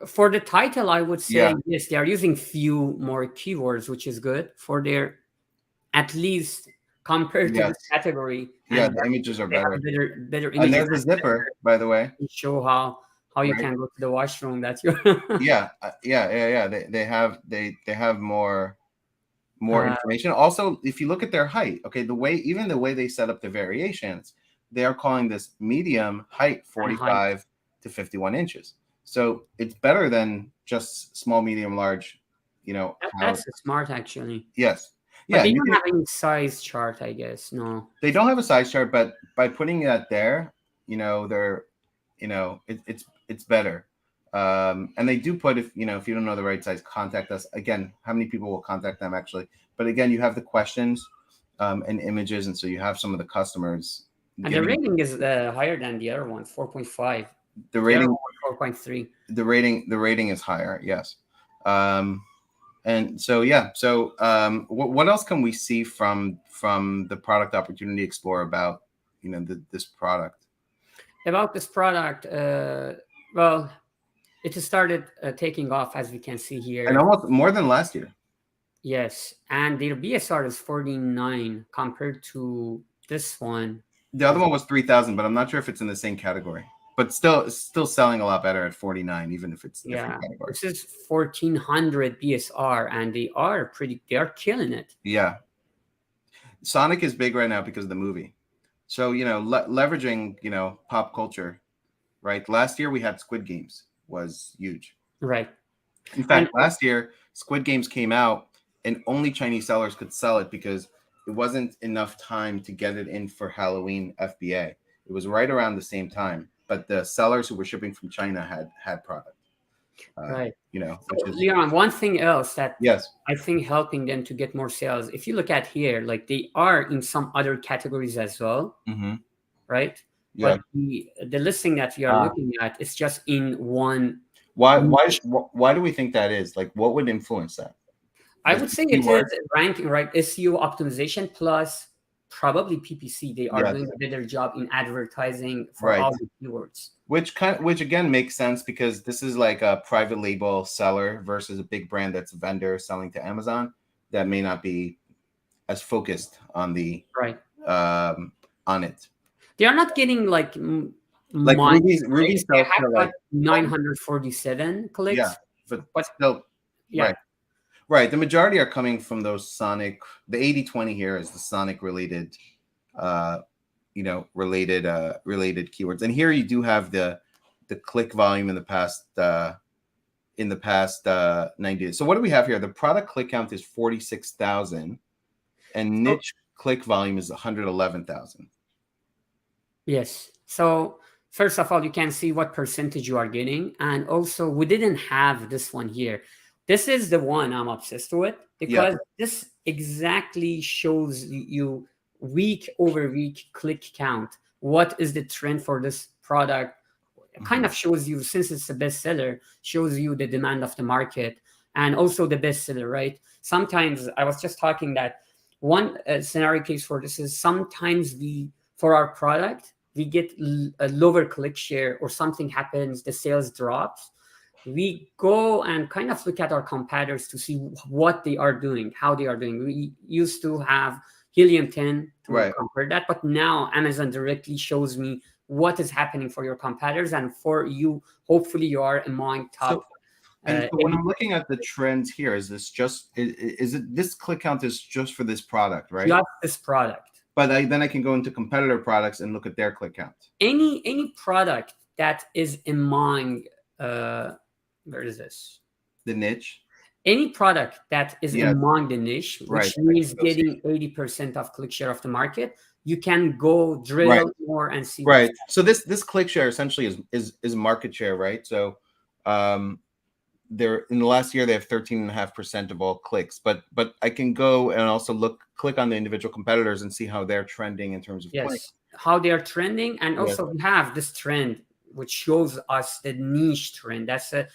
Speaker 2: For the title, I would say yes, they are using few more keywords, which is good for their, at least compared to the category.
Speaker 1: Yeah, the images are better.
Speaker 2: Better images.
Speaker 1: And there's a zipper, by the way.
Speaker 2: To show how you can go to the washroom. That's your
Speaker 1: yeah. They have more information. Also, if you look at their height, okay, the way they set up the variations, they are calling this medium height 45 to 51 inches. So it's better than just small, medium, large.
Speaker 2: That's smart, actually.
Speaker 1: Yes.
Speaker 2: But they don't have any size chart, I guess. No,
Speaker 1: they don't have a size chart, but by putting that there, they're, it's better. And they do put, if you don't know the right size, contact us. Again, how many people will contact them actually? But again, you have the questions and images, and so you have some of the customers.
Speaker 2: And the rating is higher than the other one, 4.5.
Speaker 1: The rating
Speaker 2: 4.3.
Speaker 1: The rating is higher, yes. And so what else can we see from the product opportunity explorer about this product?
Speaker 2: About this product, well, it started taking off, as we can see here,
Speaker 1: and almost more than last year.
Speaker 2: Yes, and their BSR is 49 compared to this one.
Speaker 1: The other one was 3,000, but I'm not sure if it's in the same category. but still selling a lot better at 49, even if it's different
Speaker 2: Yeah,
Speaker 1: categories.
Speaker 2: this is 1400 BSR, and they are killing it.
Speaker 1: Yeah, Sonic is big right now because of the movie. So leveraging pop culture, right? Last year we had Squid Games was huge.
Speaker 2: Right.
Speaker 1: In
Speaker 2: And
Speaker 1: fact, last year Squid Games came out and only Chinese sellers could sell it because it wasn't enough time to get it in for Halloween FBA. It was right around the same time, but the sellers who were shipping from China had product.
Speaker 2: right.
Speaker 1: Which
Speaker 2: So,
Speaker 1: is
Speaker 2: Leon, one thing else that
Speaker 1: yes.
Speaker 2: I think helping them to get more sales, if you look at here, like they are in some other categories as well,
Speaker 1: Mm-hmm.
Speaker 2: right?
Speaker 1: Yeah.
Speaker 2: But the listing that we are looking at is just in one.
Speaker 1: Why do we think that is? Like, what would influence that?
Speaker 2: I
Speaker 1: The
Speaker 2: would say it is
Speaker 1: keyword?
Speaker 2: ranking, right? SEO optimization plus probably PPC. They are
Speaker 1: Yes.
Speaker 2: doing a better job in advertising for
Speaker 1: Right.
Speaker 2: all the keywords.
Speaker 1: Which again makes sense because this is like a private label seller versus a big brand that's a vendor selling to Amazon that may not be as focused on the
Speaker 2: Right.
Speaker 1: On it.
Speaker 2: They are not getting like
Speaker 1: Like
Speaker 2: much
Speaker 1: Ruby
Speaker 2: clicks. They
Speaker 1: sells
Speaker 2: have
Speaker 1: for
Speaker 2: got
Speaker 1: like
Speaker 2: 947
Speaker 1: yeah,
Speaker 2: clicks.
Speaker 1: but still
Speaker 2: Yeah,
Speaker 1: right. The majority are coming from those Sonic. The 80/20 here is the Sonic related uh related keywords. And here you do have the click volume in the past 90 days. So what do we have here? The product click count is 46,000 and
Speaker 2: so,
Speaker 1: niche click volume is 111,000.
Speaker 2: yes. So first of all, you can see what percentage you are getting. And also, we didn't have this one here. This is the one I'm obsessed with
Speaker 1: Yeah.
Speaker 2: because this exactly shows you week over week click count. What is the trend for this product? It kind of shows you, since it's a bestseller, shows you the demand of the market and also the bestseller, right? Sometimes I was just talking that one scenario case for this is sometimes for our product, we get a lower click share or something happens, the sales drops. We go and kind of look at our competitors to see what they are doing, how they are doing. We used to have Helium 10 to compare that, but now Amazon directly shows me what is happening for your competitors and for you. Hopefully, you are among top.
Speaker 1: So when I'm looking at the trends here, is this just is it this click count is just for this product, right?
Speaker 2: Just this product.
Speaker 1: But then I can go into competitor products and look at their click count.
Speaker 2: Any product that is among where is this?
Speaker 1: The niche.
Speaker 2: Any product that is among the niche, which means getting 80% of click share of the market, you can go drill more and see.
Speaker 1: Right. So this click share essentially is market share, right? So they're in the last year they have 13.5% of all clicks, but I can go and also click on the individual competitors and see how they're trending in terms of clicks.
Speaker 2: How they are trending, and also we have this trend which shows us the niche trend. That's a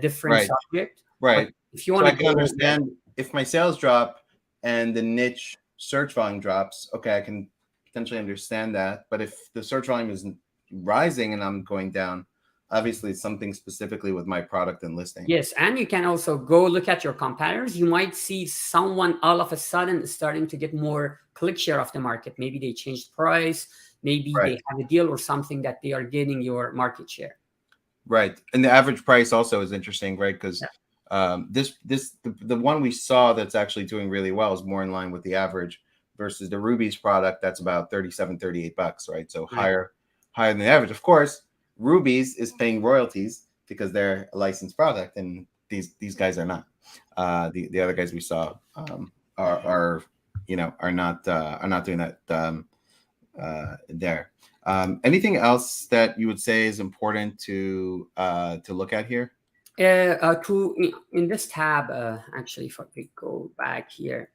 Speaker 2: different subject.
Speaker 1: Right.
Speaker 2: But if you want
Speaker 1: to, I can understand if my sales drop and the niche search volume drops. Okay, I can potentially understand that. But if the search volume is rising and I'm going down, obviously it's something specifically with my product and listing.
Speaker 2: Yes, and you can also go look at your competitors. You might see someone all of a sudden starting to get more click share of the market. Maybe they changed price. Maybe they have a deal or something that they are getting your market share.
Speaker 1: Right, and the average price also is interesting, right? Because the one we saw that's actually doing really well is more in line with the average versus the Ruby's product that's about $37-$38, right? So higher than the average. Of course, Ruby's is paying royalties because they're a licensed product, and these guys are not. The other guys we saw are not doing that there. Anything else that you would say is important to look at here?
Speaker 2: In this tab, actually, if I could go back here.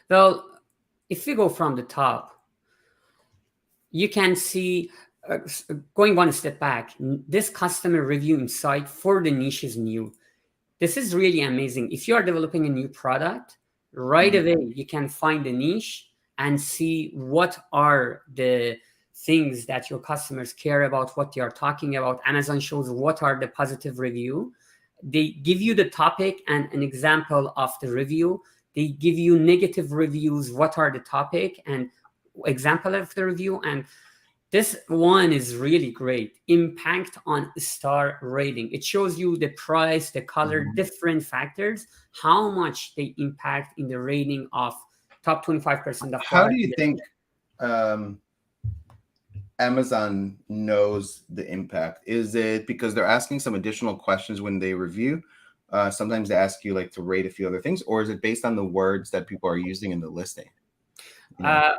Speaker 2: Well, if we go from the top, you can see, going one step back, this customer review insight for the niche is new. This is really amazing. If you are developing a new product, right away, you can find a niche and see what are the things that your customers care about, what they are talking about. Amazon shows what are the positive review. They give you the topic and an example of the review. They give you negative reviews, what are the topic and example of the review. And This one is really great. Impact on star rating. It shows you the price, the color,
Speaker 1: Mhm.
Speaker 2: different factors, how much they impact in the rating of top 25% of
Speaker 1: How do
Speaker 2: products.
Speaker 1: you think um, Amazon knows the impact? Is it because they're asking some additional questions when they review? Sometimes they ask you like to rate a few other things, or is it based on the words that people are using in the listing? You know,
Speaker 2: Uh,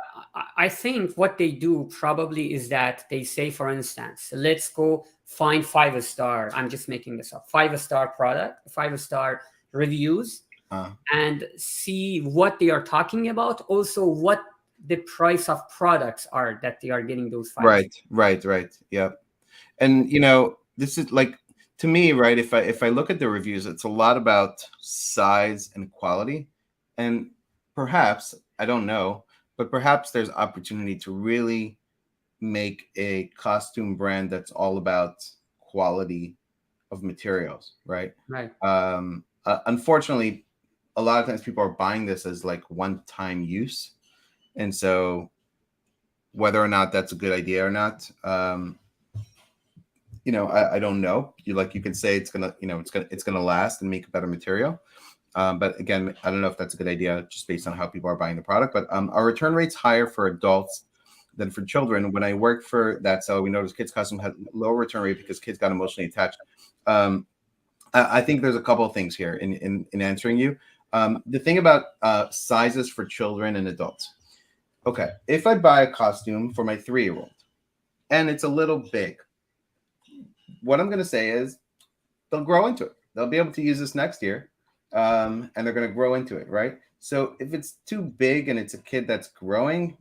Speaker 2: I think what they do probably is that they say, for instance, let's go find 5 star. I'm just making this up. 5 star product, 5 star reviews,
Speaker 1: uh,
Speaker 2: and see what they are talking about. Also, what the price of products are that they are getting those 5 stars.
Speaker 1: right, yeah. And this is like, to me, right? If I look at the reviews, it's a lot about size and quality, and perhaps, I don't know, but perhaps there's opportunity to really make a costume brand that's all about quality of materials, right?
Speaker 2: Right.
Speaker 1: Unfortunately, a lot of times people are buying this as like one-time use, and so whether or not that's a good idea or not, I don't know. You can say it's gonna last and make a better material. But again, I don't know if that's a good idea just based on how people are buying the product. But our return rate's higher for adults than for children. When I worked for that cell, we noticed kids' costume had lower return rate because kids got emotionally attached. Um, I think there's a couple of things here in answering you. The thing about sizes for children and adults. Okay, if I buy a costume for my 3-year-old and it's a little big, what I'm going to say is they'll grow into it. They'll be able to use this next year, and they're going to grow into it, right? So if it's too big and it's a kid that's growing,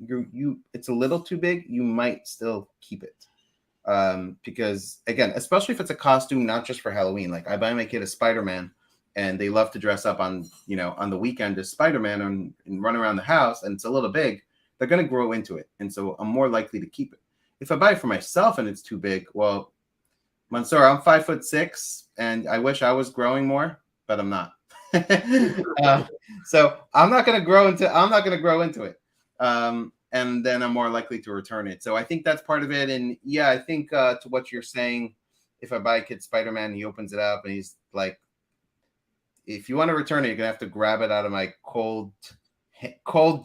Speaker 1: it's a little too big, you might still keep it. Because again, especially if it's a costume, not just for Halloween. Like I buy my kid a Spider-Man, and they love to dress up on the weekend as Spider-Man and run around the house, and it's a little big. They're going to grow into it, and so I'm more likely to keep it. If I buy it for myself and it's too big, well, Mansoor, I'm 5'6", and I wish I was growing more, but I'm not. So I'm not gonna grow into it. And then I'm more likely to return it. So I think that's part of it. And yeah, I think to what you're saying, if I buy a kid Spider-Man, he opens it up and he's like, if you want to return it, you're gonna have to grab it out of my cold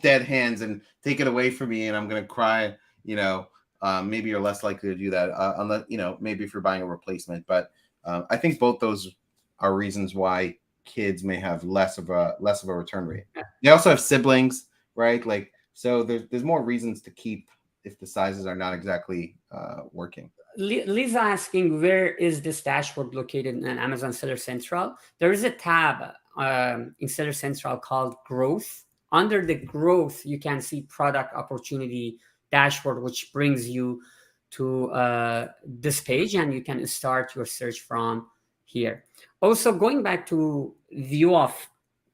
Speaker 1: dead hands and take it away from me, and I'm gonna cry. Maybe you're less likely to do that, unless maybe if you're buying a replacement. But I think both those are reasons why kids may have less of a return rate. They also have siblings, right? Like, so there's more reasons to keep if the sizes are not exactly working.
Speaker 2: Lisa asking, where is this dashboard located in Amazon Seller Central? There is a tab in Seller Central called Growth. Under the Growth, you can see Product Opportunity Dashboard, which brings you to this page, and you can start your search from here. Also, going back to view of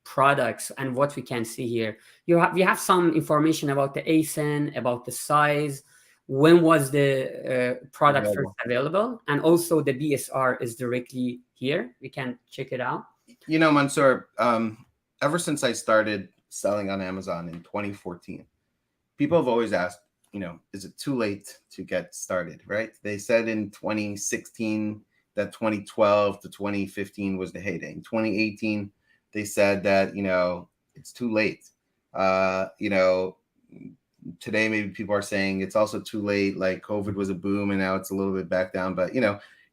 Speaker 2: products and what we can see here, we have some information about the ASIN, about the size, when was the product first
Speaker 1: Available.
Speaker 2: available, and also the BSR is directly here. We can check it out.
Speaker 1: Mansoor, ever since I started selling on Amazon in 2014, people have always asked, is it too late to get started, right? They said in 2016 that 2012 to 2015 was the heyday. In 2018, they said that, it's too late. Today maybe people are saying it's also too late, like COVID was a boom and now it's a little bit back down. But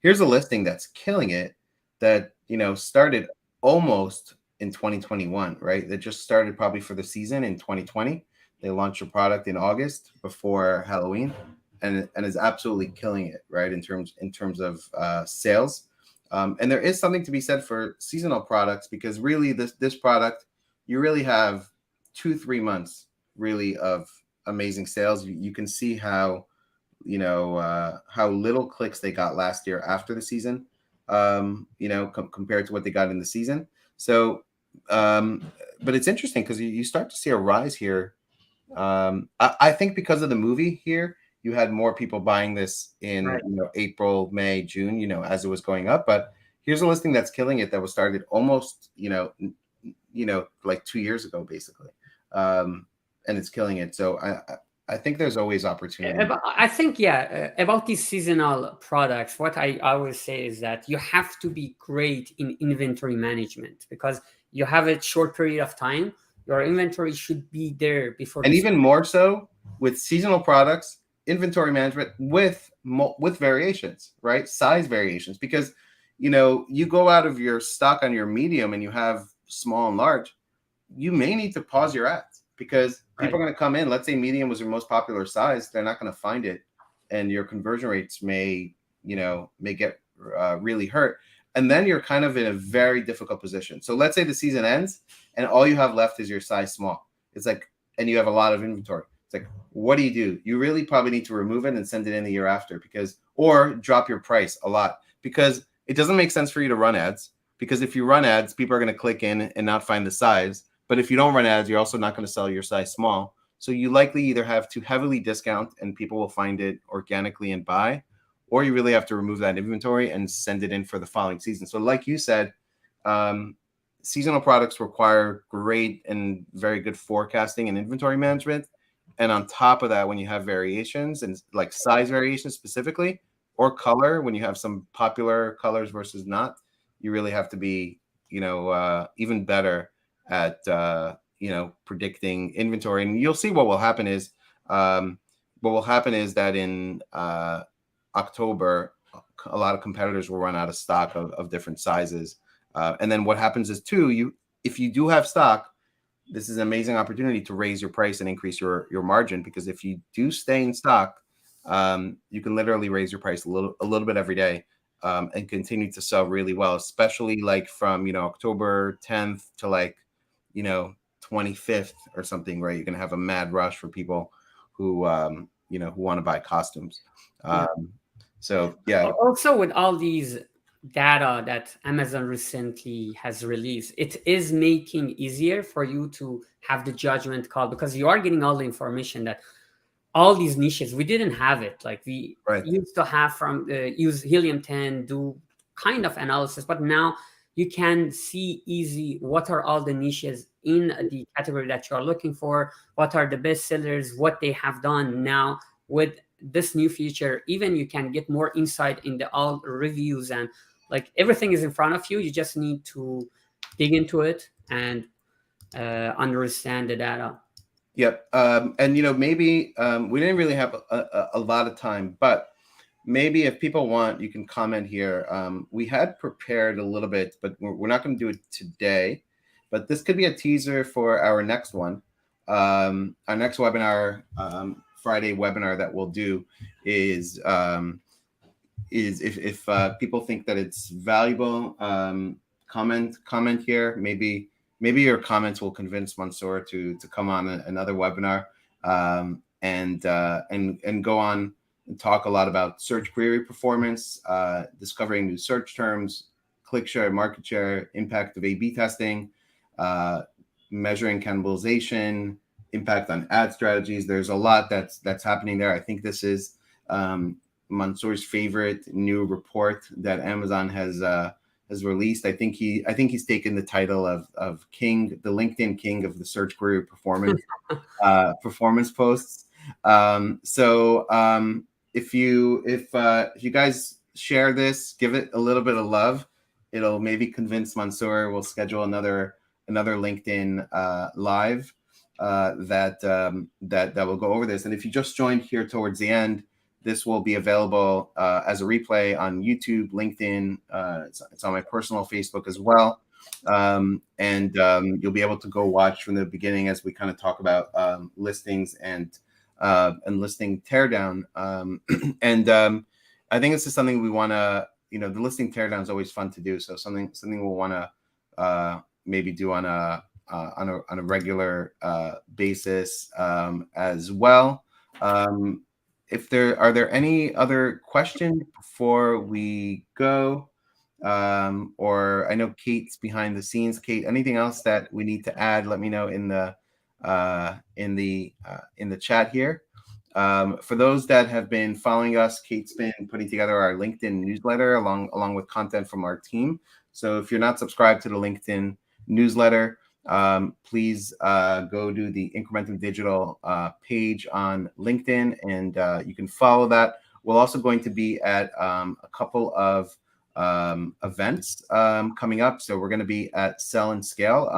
Speaker 1: here's a listing that's killing it, that started almost in 2021, right? That just started probably for the season in 2020. They launched a product in August before Halloween, and is absolutely killing it, right? In terms of sales. And there is something to be said for seasonal products, because really this product, you really have 2-3 months really of amazing sales. You can see how how little clicks they got last year after the season, compared to what they got in the season. So, but it's interesting because you start to see a rise here. I think because of the movie here, you had more people buying this in
Speaker 2: Right.
Speaker 1: April, May, June, as it was going up. But here's a listing that's killing it, that was started almost like 2 years ago, basically, and it's killing it. So I think there's always opportunity.
Speaker 2: I think, yeah, about these seasonal products, what I always say is that you have to be great in inventory management, because you have a short period of time. Your inventory should be there before
Speaker 1: And
Speaker 2: the
Speaker 1: even more so with seasonal products, inventory management with variations, right? Size variations, because you go out of your stock on your medium and you have small and large, you may need to pause your ads because people are going to come in. Let's say medium was your most popular size, they're not going to find it, and your conversion rates may get really hurt. And then you're kind of in a very difficult position. So let's say the season ends and all you have left is your size small. It's like, and you have a lot of inventory. It's like, what do? You really probably need to remove it and send it in the year after, or drop your price a lot, because it doesn't make sense for you to run ads, because if you run ads, people are going to click in and not find the size. But if you don't run ads, you're also not going to sell your size small. So you likely either have to heavily discount and people will find it organically and buy, or you really have to remove that inventory and send it in for the following season. So like you said, seasonal products require great and very good forecasting and inventory management. And on top of that, when you have variations and like size variations specifically, or color, when you have some popular colors versus not, you really have to be, even better at, predicting inventory. And you'll see what will happen is that in October, a lot of competitors will run out of stock of different sizes. And then what happens is too, if you do have stock, this is an amazing opportunity to raise your price and increase your margin, because if you do stay in stock, you can literally raise your price a little bit every day, and continue to sell really well, especially like from October 10th to like 25th or something, right? You're gonna have a mad rush for people who who want to buy costumes. So yeah.
Speaker 2: Also, with all these data that Amazon recently has released, it is making easier for you to have the judgment call, because you are getting all the information that all these niches we didn't have it. Like we used to have from use Helium 10, do kind of analysis, but now you can see easy what are all the niches in the category that you are looking for, what are the best sellers, what they have done. Now with this new feature, even you can get more insight in the all reviews, and like everything is in front of you. You just need to dig into it and understand the data.
Speaker 1: Yep. And maybe we didn't really have a lot of time, but maybe if people want, you can comment here. We had prepared a little bit, but we're not going to do it today. But this could be a teaser for our next one. Our next webinar, Friday webinar that we'll do is if people think that it's valuable, comment here. Maybe your comments will convince Mansour to come on another webinar, and go on and talk a lot about search query performance, discovering new search terms, click share, market share, impact of A/B testing, measuring cannibalization, impact on ad strategies. There's a lot that's happening there. I think this is Mansour's favorite new report that Amazon has released. I think he's taken the title of king, the LinkedIn king of the search query performance performance posts. If you guys share this, give it a little bit of love, it'll maybe convince Mansour. We'll schedule another LinkedIn live that will go over this. And if you just joined here towards the end, this will be available as a replay on YouTube, LinkedIn. It's on my personal Facebook as well. And you'll be able to go watch from the beginning as we kind of talk about listings and listing teardown. I think this is something we want to, the listing teardown is always fun to do. So something we'll want to maybe do on a regular basis as well. If are there any other questions before we go? Or I know Kate's behind the scenes. Kate, anything else that we need to add? Let me know in the chat here. For those that have been following us, Kate's been putting together our LinkedIn newsletter along with content from our team. So if you're not subscribed to the LinkedIn newsletter, please go to the Incrementum Digital page on LinkedIn, and you can follow that. We're also going to be at a couple of events coming up. So we're going to be at Sell and Scale.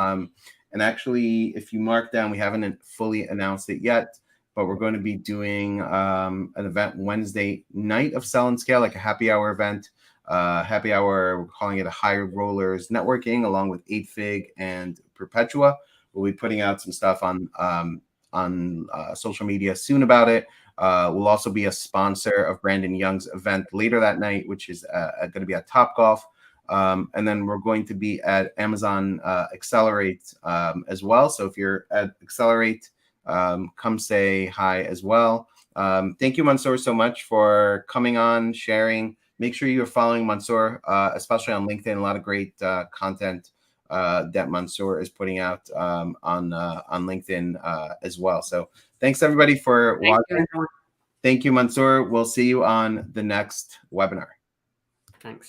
Speaker 1: And actually, if you mark down, we haven't fully announced it yet, but we're going to be doing an event Wednesday night of Sell and Scale, like a happy hour event. Happy hour, we're calling it a High Rollers Networking, along with 8Fig and Perpetua. We'll be putting out some stuff on social media soon about it. We'll also be a sponsor of Brandon Young's event later that night, which is going to be at Topgolf. And then we're going to be at Amazon Accelerate as well. So if you're at Accelerate, come say hi as well. Thank you, Mansoor, so much for coming on, sharing. Make sure you're following Mansoor, especially on LinkedIn. A lot of great content that Mansoor is putting out on LinkedIn as well. So thanks, everybody, for watching. Thank you, Mansoor. We'll see you on the next webinar.